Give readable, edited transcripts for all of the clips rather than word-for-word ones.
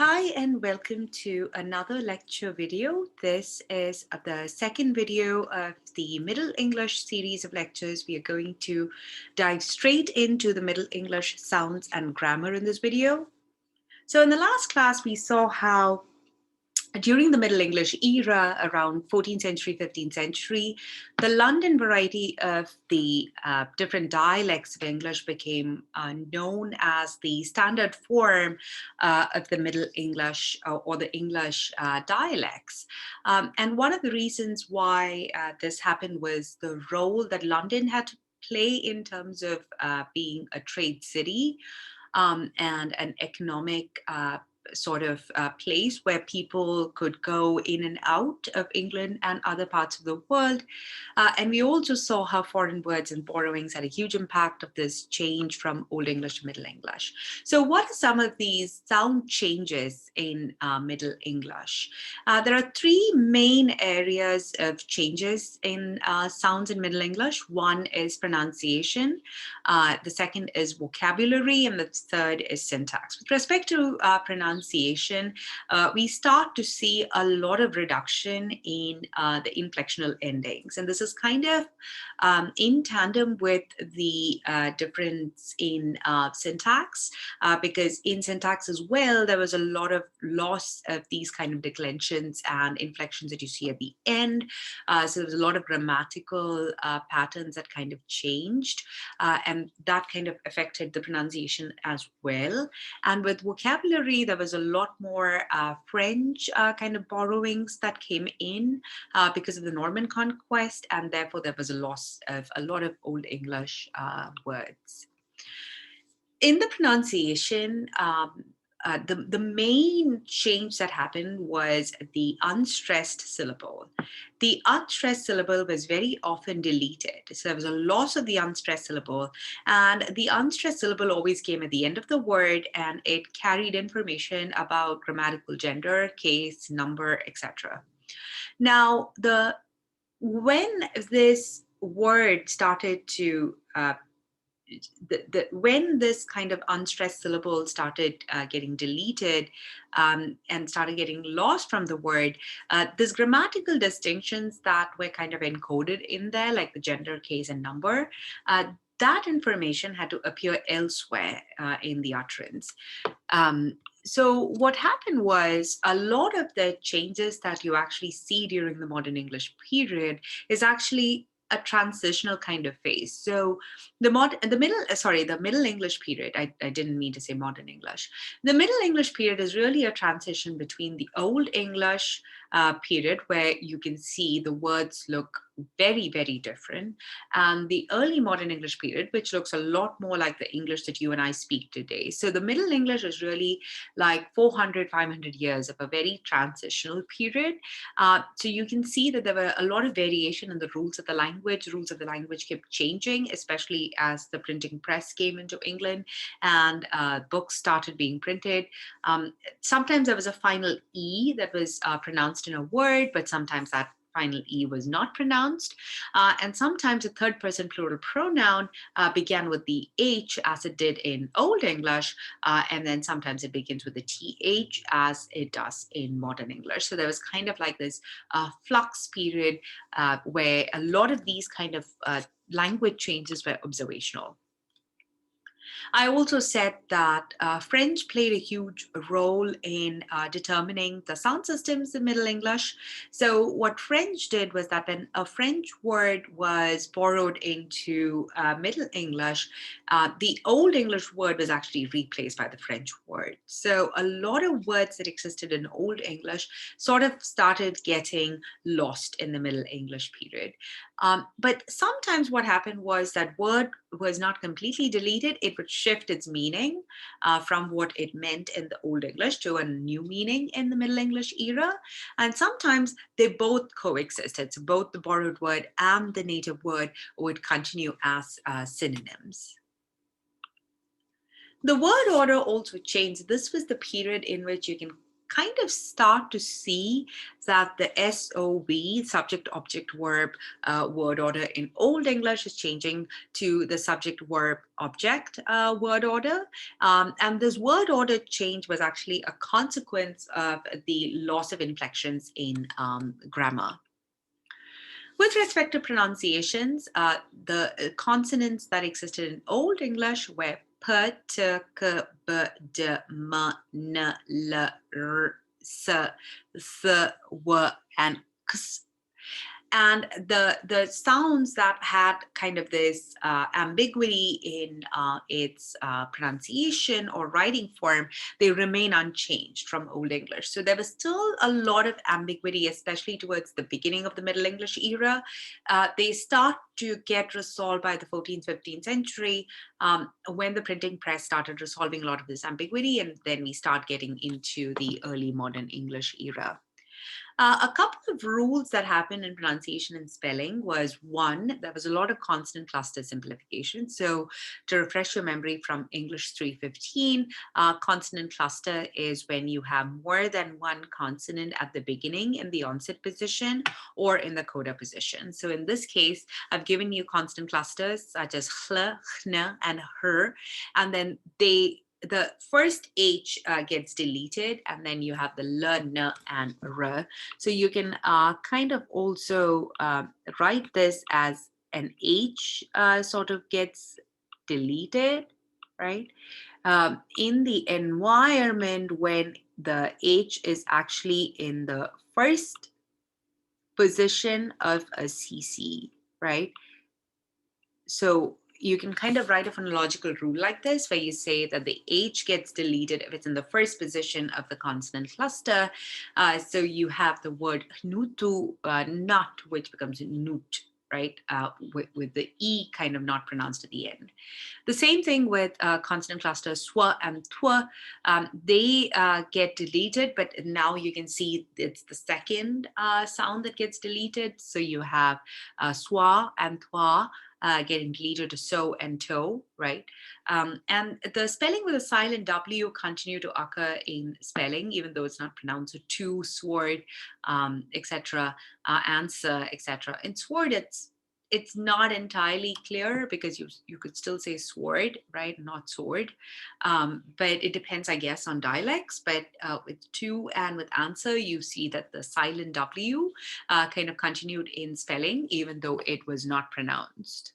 Hi and welcome to another lecture video. This is the second video of the Middle English series of lectures. We are going to dive straight into the Middle English sounds and grammar in this video. So in the last class, we saw how during the Middle English era, around 14th century, 15th century, the London variety of the different dialects of English became known as the standard form of the Middle English or the English dialects. And one of the reasons why this happened was the role that London had to play in terms of being a trade city and an economic sort of place where people could go in and out of England and other parts of the world. And we also saw how foreign words and borrowings had a huge impact of this change from Old English to Middle English. So what are some of these sound changes in Middle English? There are three main areas of changes in sounds in Middle English. One is pronunciation, the second is vocabulary, and the third is syntax. With respect to pronunciation, we start to see a lot of reduction in the inflectional endings. And this is kind of in tandem with the difference in syntax, because in syntax as well, there was a lot of loss of these kind of declensions and inflections that you see at the end. So there's a lot of grammatical patterns that kind of changed, and that kind of affected the pronunciation as well. And with vocabulary, there was a lot more French kind of borrowings that came in because of the Norman conquest, and therefore there was a loss of a lot of Old English words. In the pronunciation, the main change that happened was the unstressed syllable. The unstressed syllable was very often deleted. So there was a loss of the unstressed syllable, and the unstressed syllable always came at the end of the word, and it carried information about grammatical gender, case, number, etc. Now, when this word started to when this kind of unstressed syllable started getting deleted and started getting lost from the word, these grammatical distinctions that were kind of encoded in there, like the gender, case, and number, that information had to appear elsewhere in the utterance. So what happened was a lot of the changes that you actually see during the modern English period is actually a transitional kind of phase. So the Middle English period, I didn't mean to say modern English. The Middle English period is really a transition between the Old English period, where you can see the words look very, very different, and the early modern English period, which looks a lot more like the English that you and I speak today. So the Middle English is really like 400, 500 years of a very transitional period. So you can see that there were a lot of variation in the rules of the language. Rules of the language kept changing, especially as the printing press came into England and books started being printed. Sometimes there was a final E that was pronounced in a word, but sometimes that final E was not pronounced. And sometimes a third person plural pronoun began with the H as it did in Old English, and then sometimes it begins with the TH as it does in modern English. So there was kind of like this flux period where a lot of these kind of language changes were observational. I also said that French played a huge role in determining the sound systems in Middle English. So what French did was that when a French word was borrowed into Middle English, the Old English word was actually replaced by the French word. So a lot of words that existed in Old English sort of started getting lost in the Middle English period. But sometimes what happened was that word was not completely deleted. It would shift its meaning from what it meant in the Old English to a new meaning in the Middle English era. And sometimes they both coexisted. So both the borrowed word and the native word would continue as synonyms. The word order also changed. This was the period in which you can kind of start to see that the SOV, subject, object, verb, word order in Old English is changing to the subject, verb, object word order. And this word order change was actually a consequence of the loss of inflections in grammar. With respect to pronunciations, the consonants that existed in Old English were p, t, k, b, d, m, n, l, r, s, th, w, and ks. And the sounds that had kind of this ambiguity in its pronunciation or writing form, they remain unchanged from Old English. So there was still a lot of ambiguity, especially towards the beginning of the Middle English era. They start to get resolved by the 14th, 15th century when the printing press started resolving a lot of this ambiguity, and then we start getting into the early modern English era. A couple of rules that happened in pronunciation and spelling was, one, there was a lot of consonant cluster simplification. So to refresh your memory from English 315, consonant cluster is when you have more than one consonant at the beginning in the onset position or in the coda position. So in this case, I've given you consonant clusters such as hl, hn, and her, and then the first H gets deleted, and then you have the L, N, and R. So you can kind of also write this as an H sort of gets deleted, right? In the environment when the H is actually in the first position of a CC, right? So you can kind of write a phonological rule like this, where you say that the H gets deleted if it's in the first position of the consonant cluster. So you have the word nutu, nut, which becomes nut, right? With the E kind of not pronounced at the end. The same thing with consonant clusters swa and twa. They get deleted, but now you can see it's the second sound that gets deleted. So you have swa and twa getting deleted to so and to, right? And the spelling with a silent W continue to occur in spelling, even though it's not pronounced. So to, sword, etc., answer, etc. In sword, it's not entirely clear because you could still say sword, right? Not sword. But it depends, I guess, on dialects. But with to and with answer, you see that the silent W kind of continued in spelling, even though it was not pronounced.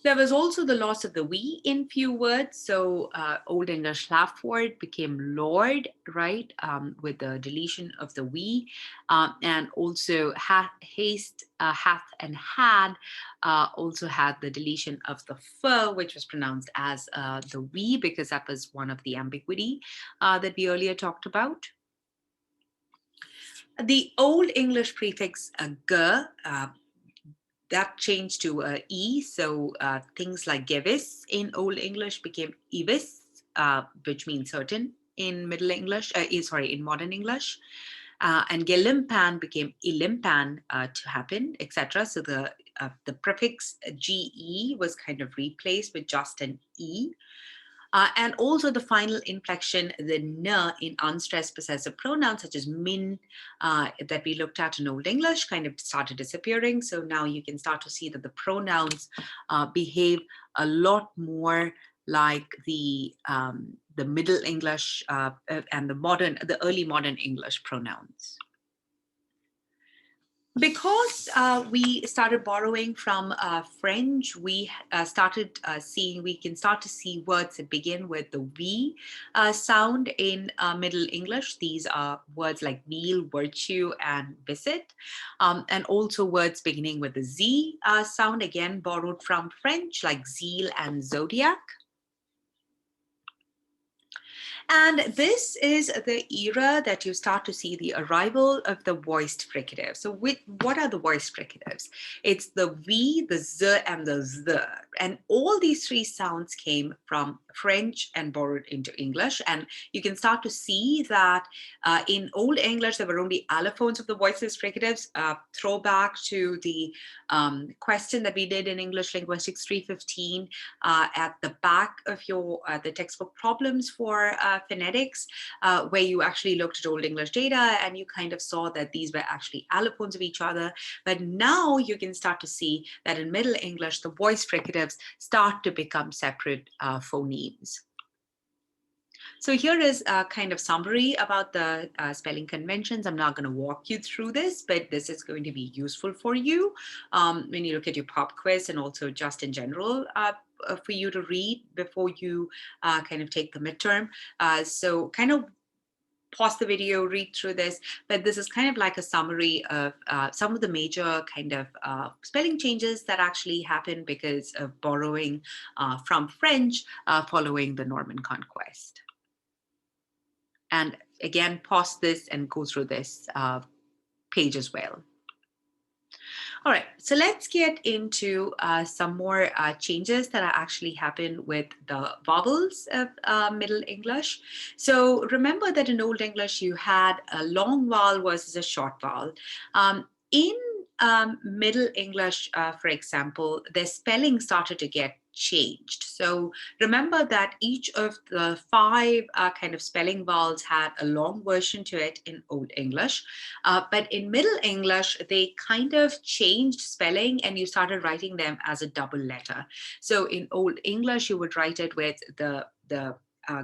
There was also the loss of the we in few words. So Old English Laughtword became Lord, right, with the deletion of the we. And also haste, hath, and had also had the deletion of the f, which was pronounced as the we, because that was one of the ambiguity that we earlier talked about. The Old English prefix g, that changed to E. So things like gevis in Old English became evis, which means certain in Middle English, in Modern English. And gelimpan became ilimpan to happen, etc. So the prefix ge was kind of replaced with just an e. And also the final inflection, the n in unstressed possessive pronouns such as min that we looked at in Old English kind of started disappearing. So now you can start to see that the pronouns behave a lot more like the Middle English and the early modern English pronouns. Because we started borrowing from French, we started seeing, we can start to see words that begin with the V sound in Middle English. These are words like meal, virtue, and visit. And also words beginning with the Z sound, again borrowed from French, like zeal and zodiac. And this is the era that you start to see the arrival of the voiced fricatives. So what are the voiced fricatives? It's the V, the Z, and the Z. And all these three sounds came from French and borrowed into English. And you can start to see that in Old English, there were only allophones of the voiceless fricatives. Throwback to the question that we did in English Linguistics 315 at the back of your the textbook problems for phonetics, where you actually looked at Old English data and you kind of saw that these were actually allophones of each other. But now you can start to see that in Middle English, the voice fricatives start to become separate phonemes. So here is a kind of summary about the spelling conventions. I'm not going to walk you through this, but this is going to be useful for you when you look at your pop quiz and also just in general for you to read before you kind of take the midterm. So kind of pause the video, read through this, but this is kind of like a summary of some of the major kind of spelling changes that actually happened because of borrowing from French following the Norman conquest. And again, pause this and go through this page as well. All right, so let's get into some more changes that actually happened with the vowels of Middle English. So remember that in Old English, you had a long vowel versus a short vowel. In Middle English, for example, the spelling started to get changed. So remember that each of the 5 kind of spelling vowels had a long version to it in Old English. But in Middle English, they kind of changed spelling and you started writing them as a double letter. So in Old English, you would write it with the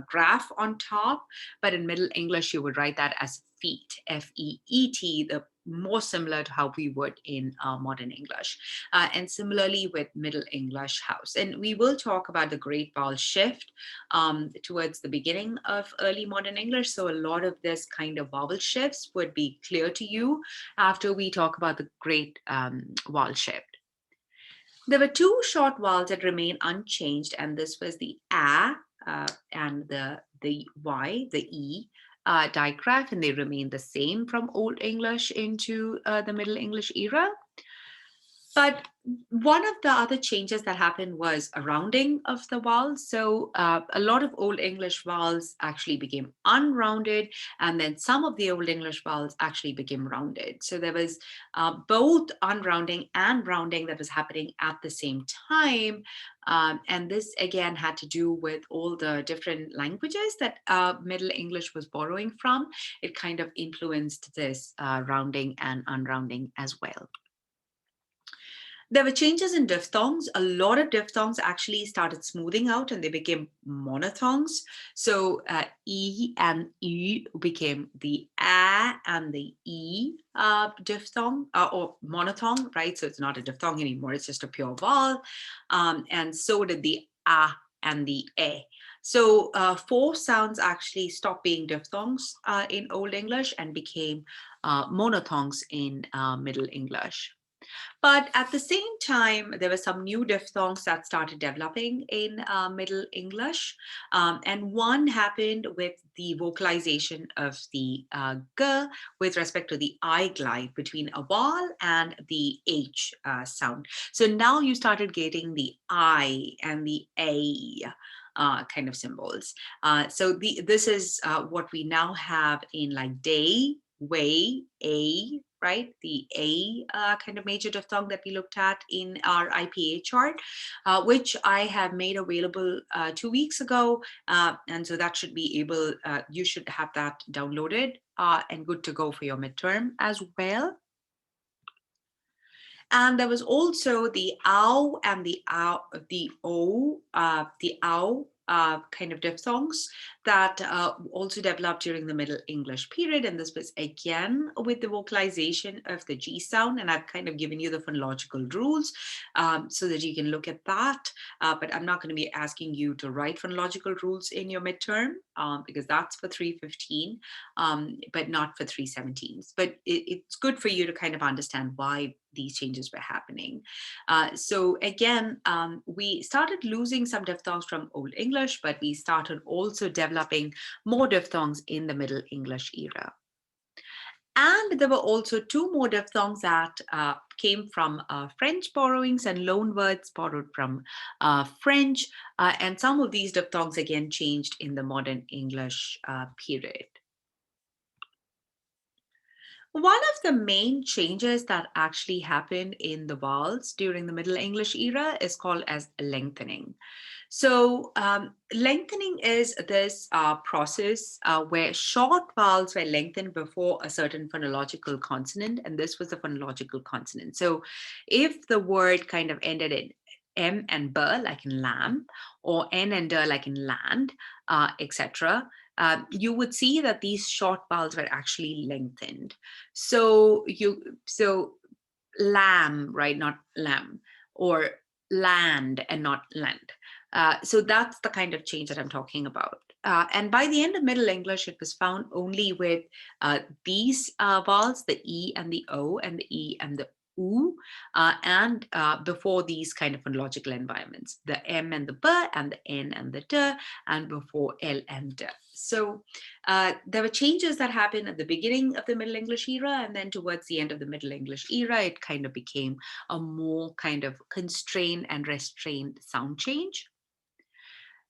graph on top, but in Middle English, you would write that as feet, F-E-E-T, the more similar to how we would in modern English. And similarly with Middle English, house. And we will talk about the great vowel shift towards the beginning of early modern English. So a lot of this kind of vowel shifts would be clear to you after we talk about the great vowel shift. There were 2 short vowels that remain unchanged, and this was the A and the Y, the E. Digraph, and they remain the same from Old English into the Middle English era. But one of the other changes that happened was a rounding of the vowels. So a lot of Old English vowels actually became unrounded, and then some of the Old English vowels actually became rounded. So there was both unrounding and rounding that was happening at the same time. And this again had to do with all the different languages that Middle English was borrowing from. It kind of influenced this rounding and unrounding as well. There were changes in diphthongs. A lot of diphthongs actually started smoothing out and they became monophthongs. So E and U became the A and the E diphthong or monophthong, right? So it's not a diphthong anymore, it's just a pure vowel. And so did the A and the E. So 4 sounds actually stopped being diphthongs in Old English and became monophthongs in Middle English. But at the same time, there were some new diphthongs that started developing in Middle English. And one happened with the vocalization of the G with respect to the I glide between a vowel and the H sound. So now you started getting the I and the A kind of symbols. So this is what we now have in like day, way, a, right? The A kind of major diphthong that we looked at in our IPA chart, which I have made available 2 weeks ago. And so that should be able, you should have that downloaded and good to go for your midterm as well. And there was also the ow and the ow, the o, the ow kind of diphthongs that also developed during the Middle English period. And this was again with the vocalization of the G sound. And I've kind of given you the phonological rules so that you can look at that. But I'm not going to be asking you to write phonological rules in your midterm because that's for 315, but not for 317. But it's good for you to kind of understand why these changes were happening. So again, we started losing some diphthongs from Old English, but we started also developing more diphthongs in the Middle English era. And there were also 2 more diphthongs that came from French borrowings and loan words borrowed from French. And some of these diphthongs again changed in the modern English period. One of the main changes that actually happened in the vowels during the Middle English era is called as lengthening. So lengthening is this process where short vowels were lengthened before a certain phonological consonant, and this was the phonological consonant. So if the word kind of ended in M and B, like in lamb, or N and D, like in land, etc., you would see that these short vowels were actually lengthened. So lamb, right, not lamb, or land and not land. So that's the kind of change that I'm talking about. And by the end of Middle English, it was found only with these vowels, the E and the O, and the E and the U, and before these kind of phonological environments, the M and the B, and the N and the D, and before L and D. So there were changes that happened at the beginning of the Middle English era, and then towards the end of the Middle English era, it kind of became a more kind of constrained and restrained sound change.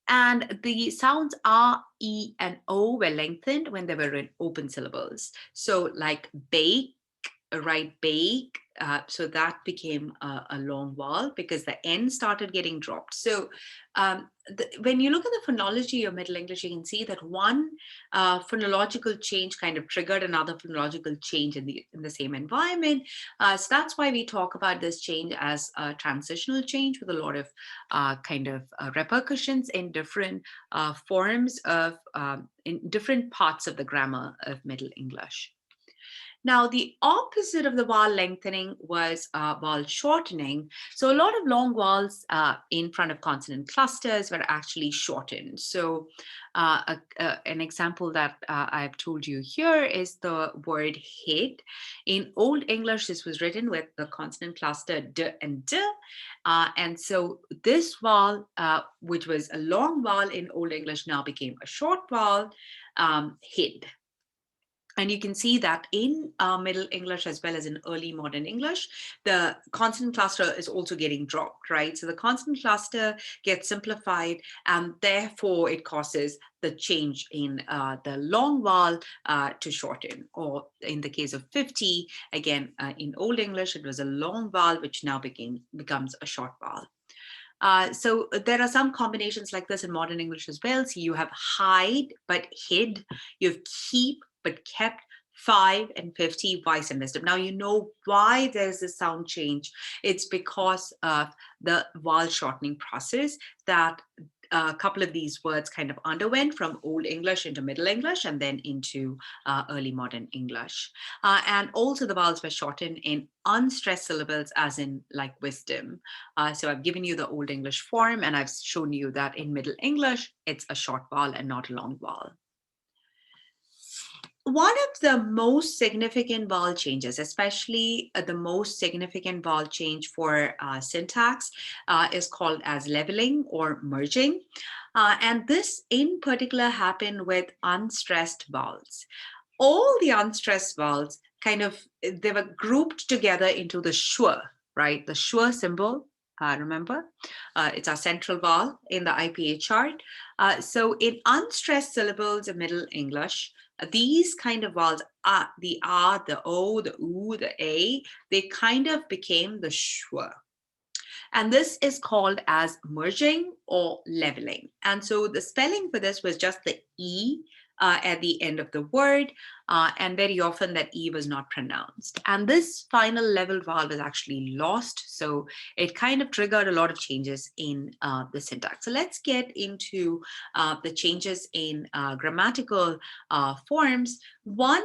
And the sounds R, E, and O were lengthened when they were in open syllables. So like bake, right, bake. So that became a long vowel because the N started getting dropped. So when you look at the phonology of Middle English, you can see that one phonological change kind of triggered another phonological change in the same environment. So that's why we talk about this change as a transitional change with a lot of kind of repercussions in different forms of, in different parts of the grammar of Middle English. Now, the opposite of the vowel lengthening was vowel shortening. So a lot of long vowels in front of consonant clusters were actually shortened. So an example that I've told you here is the word hid. In Old English, this was written with the consonant cluster d and d. And so this vowel, which was a long vowel in Old English, now became a short vowel, hid. And you can see that in Middle English as well as in early modern English, the consonant cluster is also getting dropped, right? So the consonant cluster gets simplified, and therefore it causes the change in the long vowel to shorten. Or in the case of 50, again, in Old English, it was a long vowel, which now becomes a short vowel. So there are some combinations like this in modern English as well. So you have hide but hid, you have keep but kept, 5 and 50, wise and wisdom. Now you know why there's a sound change. It's because of the vowel shortening process that a couple of these words kind of underwent from Old English into Middle English and then into early modern English. And also the vowels were shortened in unstressed syllables, as in like wisdom. So I've given you the Old English form, and I've shown you that in Middle English, it's a short vowel and not a long vowel. One of the most significant vowel changes, especially the most significant vowel change for syntax, is called as leveling or merging. And this in particular happened with unstressed vowels. All the unstressed vowels kind of, they were grouped together into the schwa, right? The schwa symbol, remember? It's our central vowel in the IPA chart. So in unstressed syllables of Middle English, these kind of vowels, the R, the O, the U, the A, they kind of became the schwa. And this is called as merging or leveling. And so the spelling for this was just the E at the end of the word, and very often that E was not pronounced. And this final level vowel was actually lost, so it kind of triggered a lot of changes in the syntax. So let's get into the changes in grammatical forms. One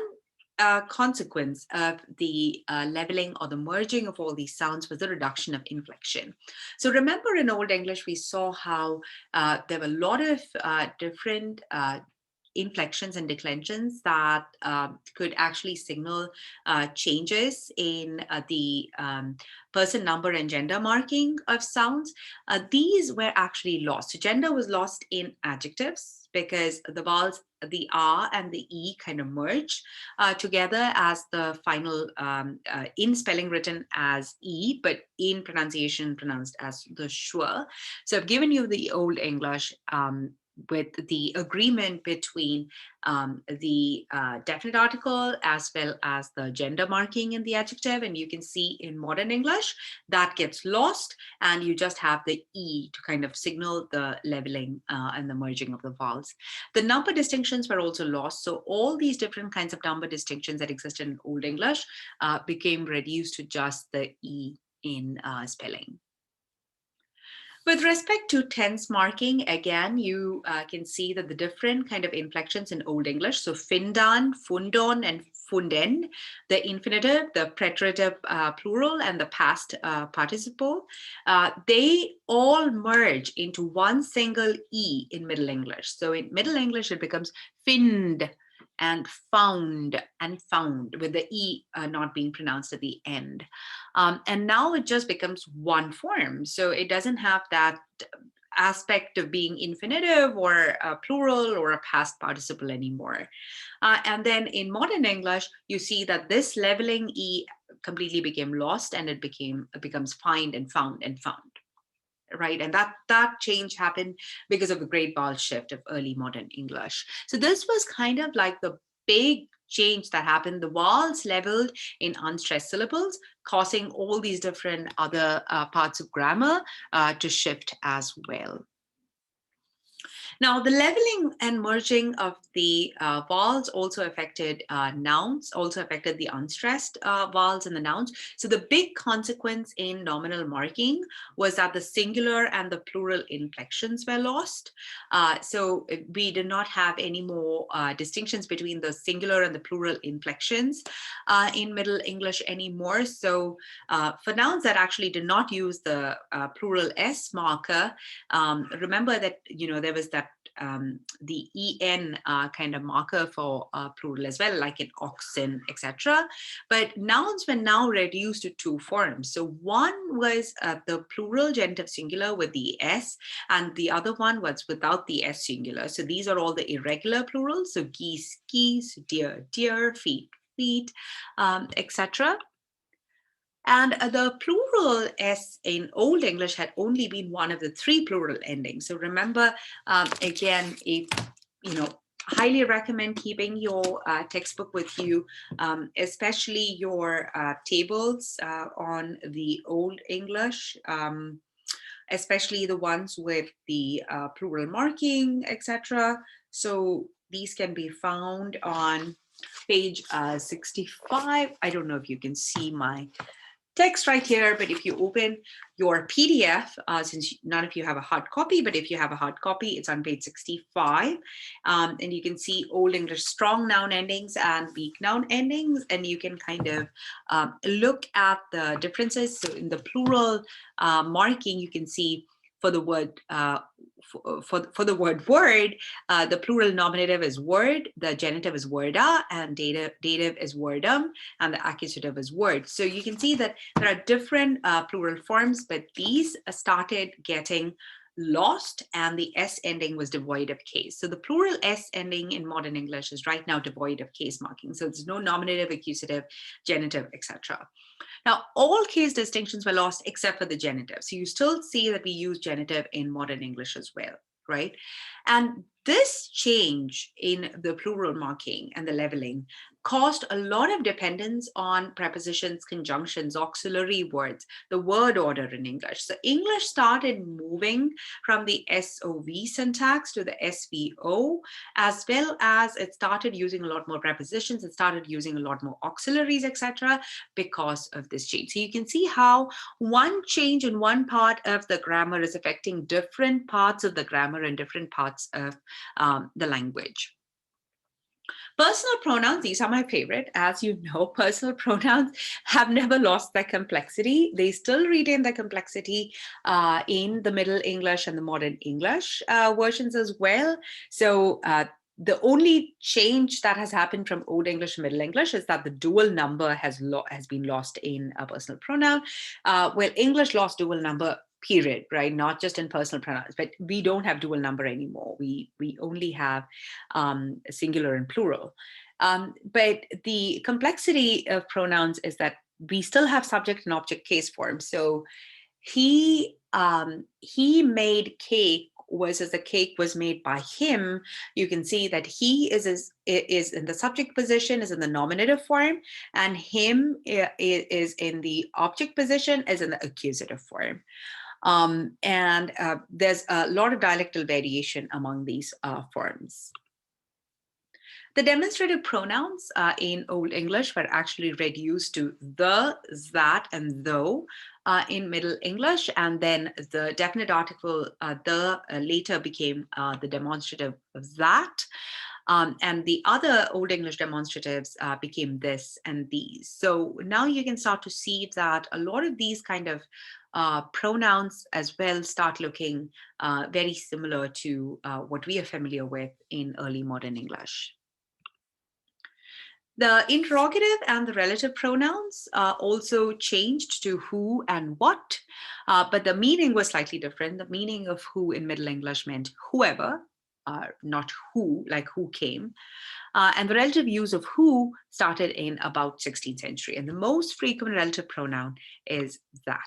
consequence of the leveling or the merging of all these sounds was the reduction of inflection. So remember in Old English, we saw how there were a lot of different inflections and declensions that could actually signal changes in the person, number, and gender marking of sounds. These were actually lost. So gender was lost in adjectives because the vowels, the R and the E kind of merge together as the final, in spelling written as E, but in pronunciation pronounced as the schwa. So I've given you the Old English with the agreement between the definite article as well as the gender marking in the adjective. And you can see in modern English that gets lost, and you just have the E to kind of signal the leveling and the merging of the vowels. The number distinctions were also lost. So all these different kinds of number distinctions that existed in Old English became reduced to just the E in spelling. With respect to tense marking, again, you can see that the different kind of inflections in Old English, so findan, fundon, and funden, the infinitive, the preteritive plural, and the past participle, they all merge into one single E in Middle English. So in Middle English, it becomes find and found, with the E not being pronounced at the end. And now it just becomes one form. So it doesn't have that aspect of being infinitive or a plural or a past participle anymore. And then in modern English, you see that this leveling E completely became lost, and it becomes find and found and found. Right, and that change happened because of the great vowel shift of early modern English. So this was kind of like the big change that happened. The vowels leveled in unstressed syllables, causing all these different other parts of grammar to shift as well. Now, the leveling and merging of the vowels also affected nouns, also affected the unstressed vowels in the nouns. So the big consequence in nominal marking was that the singular and the plural inflections were lost. So we did not have any more distinctions between the singular and the plural inflections in Middle English anymore. So for nouns that actually did not use the plural S marker, remember that, there was that the en kind of marker for plural as well, like in oxen, etc. But nouns were now reduced to two forms. So one was the plural genitive singular with the s, and the other one was without the s singular. So these are all the irregular plurals. So geese, geese, deer, deer, feet, feet, etc. And the plural S in Old English had only been one of the three plural endings. So remember, again, if, highly recommend keeping your textbook with you, especially your tables on the Old English, especially the ones with the plural marking, etc. So these can be found on page 65. I don't know if you can see my text right here, but if you open your PDF, since none of you have a hard copy, but if you have a hard copy, it's on page 65, and you can see Old English strong noun endings and weak noun endings, and you can kind of look at the differences. So in the plural marking, you can see for the word for the word word, the plural nominative is word, the genitive is worda, and dative is wordum, and the accusative is word. So you can see that there are different plural forms, but these started getting lost, and the S ending was devoid of case. So the plural S ending in modern English is right now devoid of case marking. So there's no nominative, accusative, genitive, etc. Now, all case distinctions were lost except for the genitive. So you still see that we use genitive in modern English as well, right? And this change in the plural marking and the leveling caused a lot of dependence on prepositions, conjunctions, auxiliary words, the word order in English. So English started moving from the SOV syntax to the SVO, as well as it started using a lot more prepositions, it started using a lot more auxiliaries, etc., because of this change. So you can see how one change in one part of the grammar is affecting different parts of the grammar and different parts of the language. Personal pronouns, these are my favorite. As you know, personal pronouns have never lost their complexity. They still retain their complexity in the Middle English and the Modern English versions as well. So the only change that has happened from Old English to Middle English is that the dual number has been lost in a personal pronoun. Well, English lost dual number, period, right? Not just in personal pronouns, but we don't have dual number anymore. We only have singular and plural. But the complexity of pronouns is that we still have subject and object case forms. So he made cake versus the cake was made by him, you can see that he is in the subject position, is in the nominative form, and him is in the object position, is in the accusative form. And there's a lot of dialectal variation among these forms. The demonstrative pronouns in Old English were actually reduced to the, that, and though in Middle English, and then the definite article the later became the demonstrative that. And the other Old English demonstratives became this and these. So now you can start to see that a lot of these kind of pronouns as well start looking very similar to what we are familiar with in early modern English. The interrogative and the relative pronouns also changed to who and what, but the meaning was slightly different. The meaning of who in Middle English meant whoever, not who, like who came. And the relative use of who started in about 16th century. And the most frequent relative pronoun is that.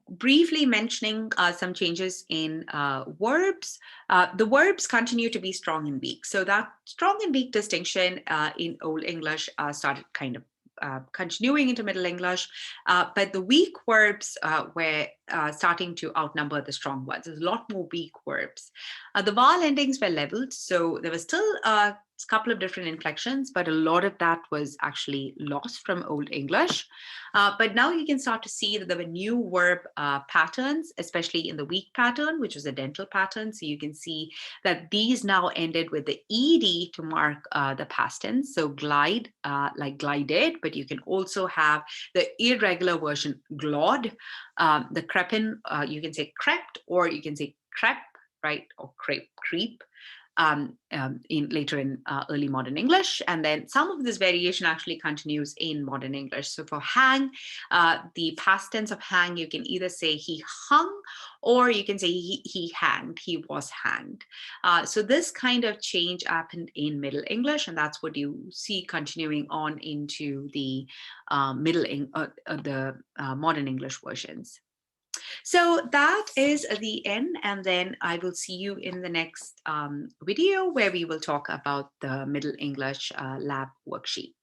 Briefly mentioning some changes in verbs. The verbs continue to be strong and weak. So that strong and weak distinction in Old English started kind of continuing into Middle English, but the weak verbs were starting to outnumber the strong ones. There's a lot more weak verbs. The vowel endings were leveled, so there was still a couple of different inflections, but a lot of that was actually lost from Old English. But now you can start to see that there were new verb patterns, especially in the weak pattern, which was a dental pattern. So you can see that these now ended with the ed to mark the past tense. So glide, like glided, but you can also have the irregular version glod. The crepin, you can say crept, or you can say crep, right, or crepe, creep. Later in early modern English, and then some of this variation actually continues in modern English. So for hang, the past tense of hang, you can either say he hung, or you can say he hanged, he was hanged. So this kind of change happened in Middle English, and that's what you see continuing on into the modern English versions. So that is the end, and then I will see you in the next video where we will talk about the Middle English lab worksheet.